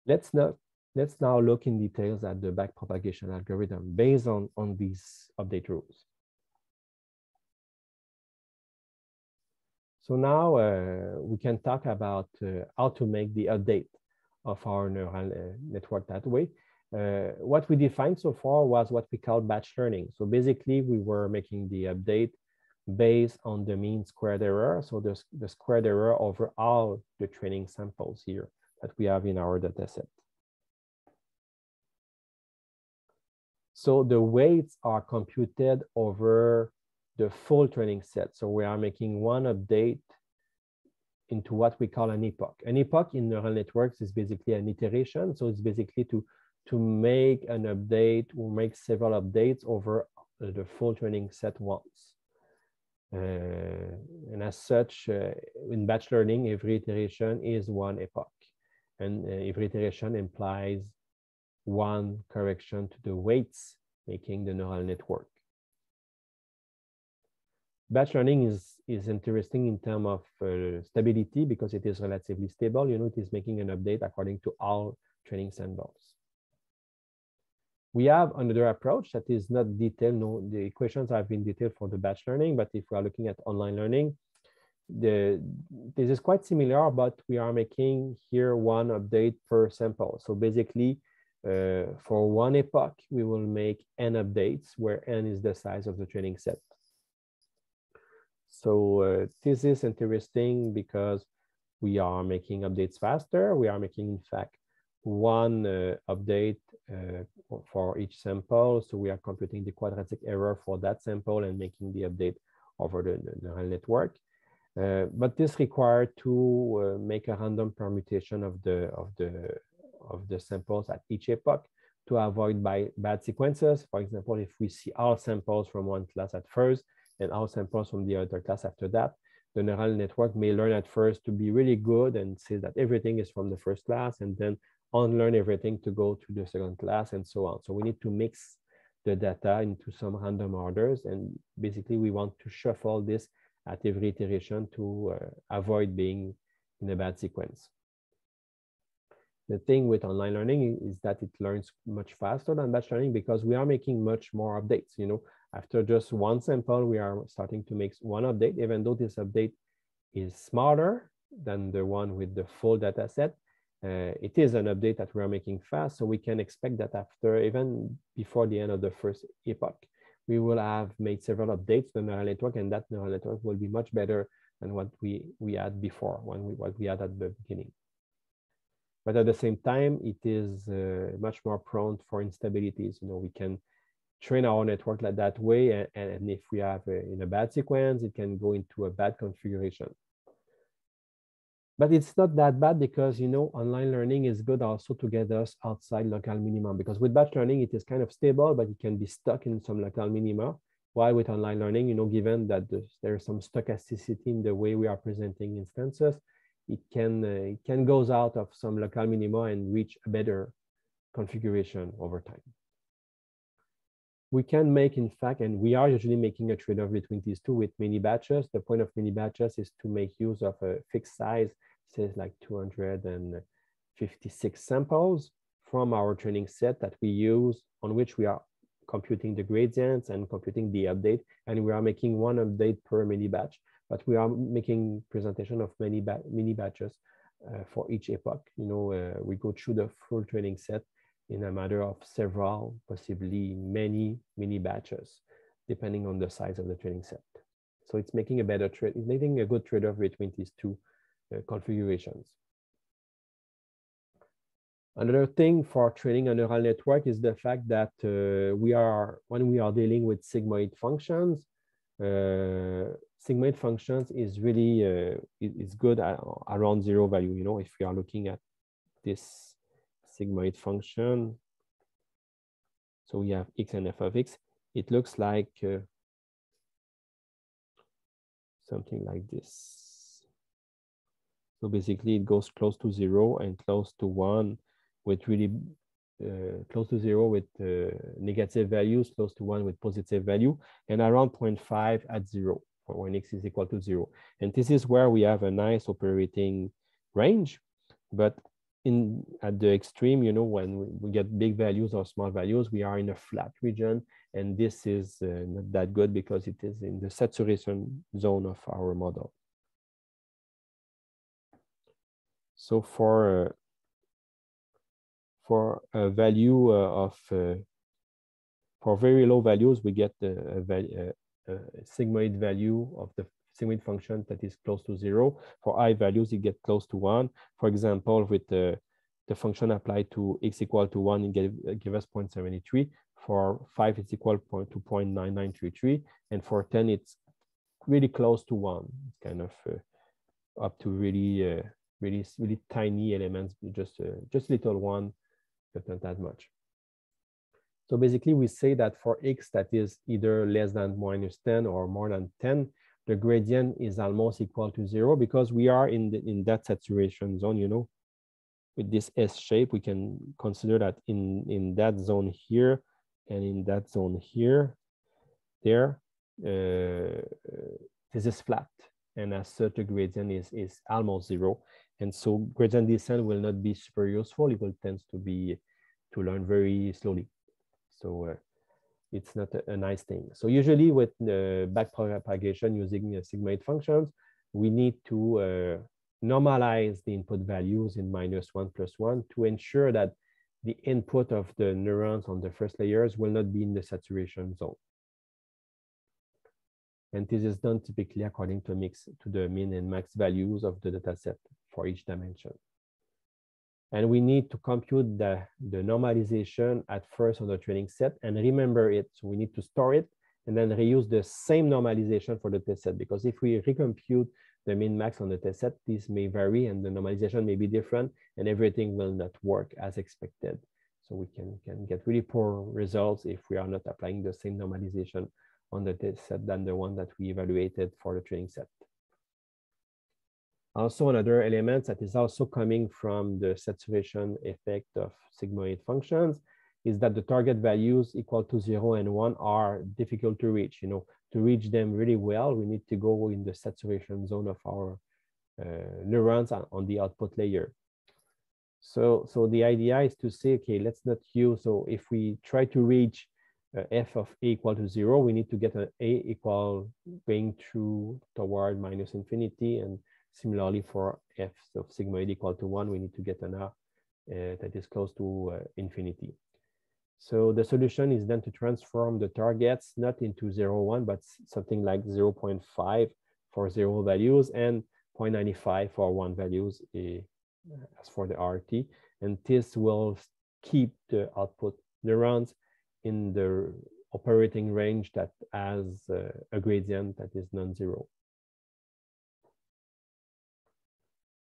Let's now look in details at the backpropagation algorithm based on these update rules. So now we can talk about how to make the update of our neural network that way. What we defined so far was what we call batch learning. So basically, we were making the update based on the mean squared error. So the squared error over all the training samples here that we have in our data set. So the weights are computed over the full training set. So we are making one update into what we call an epoch. An epoch in neural networks is basically an iteration. So it's basically to make an update or make several updates over the full training set once. And as such, in batch learning, every iteration is one epoch. And every iteration implies one correction to the weights making the neural network. Batch learning is interesting in terms of stability because it is relatively stable. You know, it is making an update according to all training samples. We have another approach that is not detailed. No, the equations have been detailed for the batch learning, but if we are looking at online learning, this is quite similar, but we are making here one update per sample. So basically, for one epoch, we will make n updates where n is the size of the training set. So this is interesting because we are making updates faster. We are making, in fact, one update for each sample. So we are computing the quadratic error for that sample and making the update over the neural network. But this required to make a random permutation of the samples at each epoch to avoid bad sequences. For example, if we see all samples from one class at first and all samples from the other class after that, the neural network may learn at first to be really good and say that everything is from the first class and then unlearn everything to go to the second class and so on. So we need to mix the data into some random orders, and basically we want to shuffle this at every iteration to avoid being in a bad sequence. The thing with online learning is that it learns much faster than batch learning because we are making much more updates. You know, after just one sample, we are starting to make one update, even though this update is smaller than the one with the full data set. It is an update that we are making fast, so we can expect that after, even before the end of the first epoch, we will have made several updates to the neural network, and that neural network will be much better than what we had before, what we had at the beginning. But at the same time, it is much more prone for instabilities. You know, we can train our network like that way, and if we have in a bad sequence, it can go into a bad configuration. But it's not that bad because, you know, online learning is good also to get us outside local minimum, because with batch learning, it is kind of stable, but it can be stuck in some local minima. While with online learning, you know, given that there's some stochasticity in the way we are presenting instances, it can goes out of some local minima and reach a better configuration over time. We can make, in fact, and we are usually making a trade-off between these two with mini batches. The point of mini batches is to make use of a fixed size, says like 256 samples from our training set that we use, on which we are computing the gradients and computing the update, and we are making one update per mini batch, but we are making presentation of mini batches for each epoch. You know, we go through the full training set in a matter of several, possibly many mini batches, depending on the size of the training set. So it's making a better trade, it's making a good trade-off between these two configurations. Another thing for training a neural network is the fact that when we are dealing with sigmoid functions, sigmoid functions is really is good at around zero value. You know, if we are looking at this sigmoid function, so we have x and f of x, it looks like something like this. So basically it goes close to 0 and close to 1 with really close to 0 with negative values, close to 1 with positive value, and around 0.5 at 0 for when x is equal to 0. And this is where we have a nice operating range. But at the extreme, you know, when we get big values or small values, we are in a flat region, and this is not that good because it is in the saturation zone of our model. So for a value for very low values, we get a sigmoid value of the sigmoid function that is close to 0. For high values, it gets close to 1. For example, with the function applied to x equal to 1, it give us 0.73. For 5, it's equal to 0.9933. And for 10, it's really close to 1. It's kind of up to really, really tiny elements, just little one, but not that much. So basically, we say that for x that is either less than -10 or more than 10, the gradient is almost equal to 0 because we are in that saturation zone, you know. With this S shape, we can consider that in that zone here and in that zone here, this is flat. And as such, the gradient is almost 0. And so gradient descent will not be super useful. It will tend to learn very slowly. So it's not a nice thing. So usually with backpropagation using sigmoid functions, we need to normalize the input values in -1 + 1 to ensure that the input of the neurons on the first layers will not be in the saturation zone. And this is done typically according to the mean and max values of the dataset for each dimension. And we need to compute the normalization at first on the training set and remember it. So we need to store it and then reuse the same normalization for the test set, because if we recompute the min max on the test set, this may vary and the normalization may be different and everything will not work as expected. So we can get really poor results if we are not applying the same normalization on the test set than the one that we evaluated for the training set. Also, another element that is also coming from the saturation effect of sigmoid functions is that the target values equal to 0 and 1 are difficult to reach. You know, to reach them really well, we need to go in the saturation zone of our neurons on the output layer. So the idea is to say, okay, let's not use, so if we try to reach f of a equal to 0, we need to get an a equal going toward -infinity, and similarly for f of sigmoid equal to 1, we need to get an r that is close to infinity. So the solution is then to transform the targets not into 0, 1, but something like 0.5 for 0 values and 0.95 for 1 values as for the RT. And this will keep the output neurons in the operating range that has a gradient that is non-zero.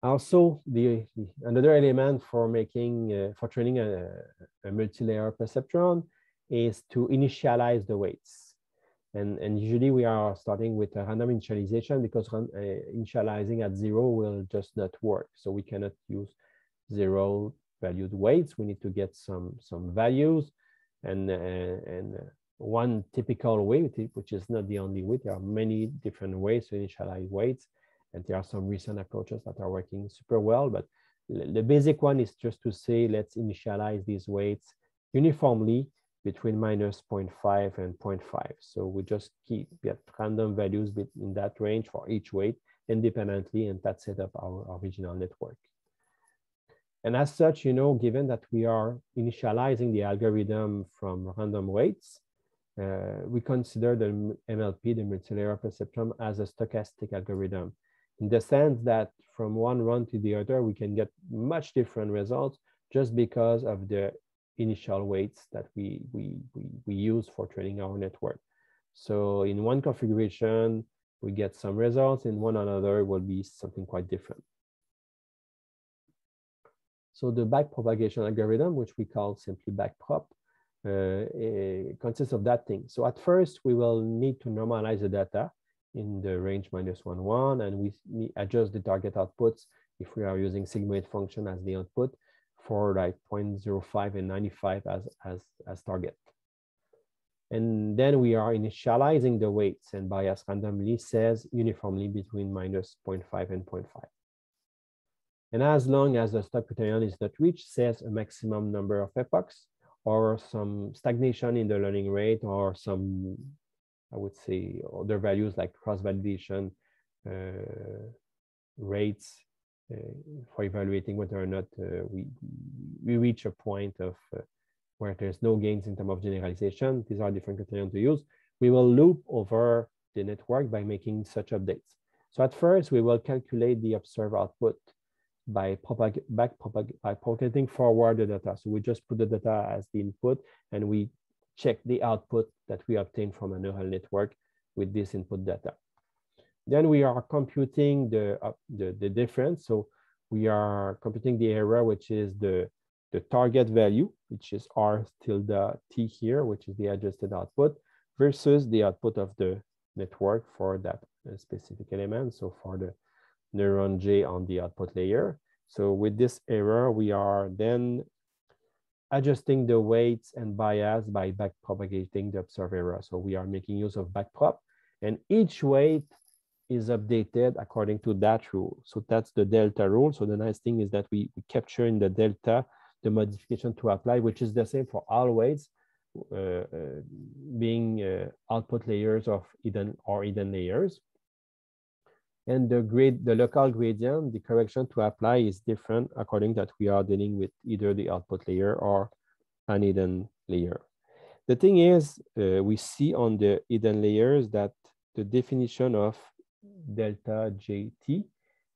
Also, another element for training a multi-layer perceptron is to initialize the weights. And usually we are starting with a random initialization because initializing at 0 will just not work. So we cannot use 0 valued weights. We need to get some values. And one typical way, which is not the only way, there are many different ways to initialize weights. And there are some recent approaches that are working super well, but the basic one is just to say, let's initialize these weights uniformly between -0.5 and 0.5. So we just get random values in that range for each weight independently, and that set up our original network. And as such, you know, given that we are initializing the algorithm from random weights, we consider the MLP, the multilayer perceptron, as a stochastic algorithm, in the sense that from one run to the other, we can get much different results just because of the initial weights that we use for training our network. So in one configuration, we get some results, in one another will be something quite different. So the backpropagation algorithm, which we call simply backprop, consists of that thing. So at first, we will need to normalize the data in the range -1, 1, and we adjust the target outputs if we are using sigmoid function as the output for like 0.05 and 95 as target. And then we are initializing the weights, and bias randomly says uniformly between -0.5 and 0.5. And as long as the stop criterion is not reached, says a maximum number of epochs or some stagnation in the learning rate or some, I would say, other values like cross-validation rates for evaluating whether or not we reach a point of where there's no gains in terms of generalization. These are different criteria to use. We will loop over the network by making such updates. So at first, we will calculate the observed output by propagating forward the data. So we just put the data as the input and we check the output that we obtain from a neural network with this input data. Then we are computing the difference. So we are computing the error, which is the target value, which is R tilde T here, which is the adjusted output, versus the output of the network for that specific element. So for the neuron J on the output layer. So with this error, we are then adjusting the weights and bias by backpropagating the observed error. So we are making use of backprop, and each weight is updated according to that rule. So that's the delta rule. So the nice thing is that we capture in the delta the modification to apply, which is the same for all weights, being output layers of hidden layers. And the local gradient, the correction to apply is different according that we are dealing with either the output layer or an hidden layer. The thing is, we see on the hidden layers that the definition of delta JT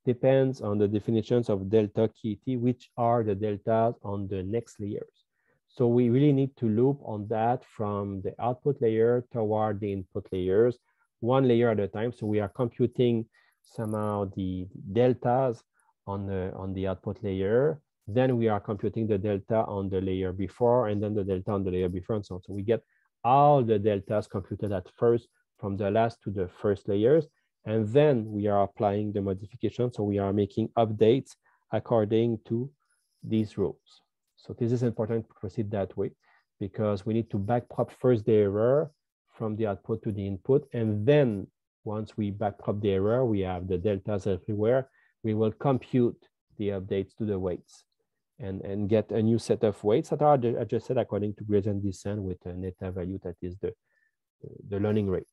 depends on the definitions of delta KT, which are the deltas on the next layers. So we really need to loop on that from the output layer toward the input layers, one layer at a time. So we are computing somehow the deltas on the output layer. Then we are computing the delta on the layer before, and then the delta on the layer before, and so on. So we get all the deltas computed at first from the last to the first layers. And then we are applying the modification. So we are making updates according to these rules. So this is important to proceed that way because we need to backprop first the error from the output to the input. And then once we backprop the error, we have the deltas everywhere. We will compute the updates to the weights and get a new set of weights that are adjusted according to gradient descent with an eta value that is the learning rate.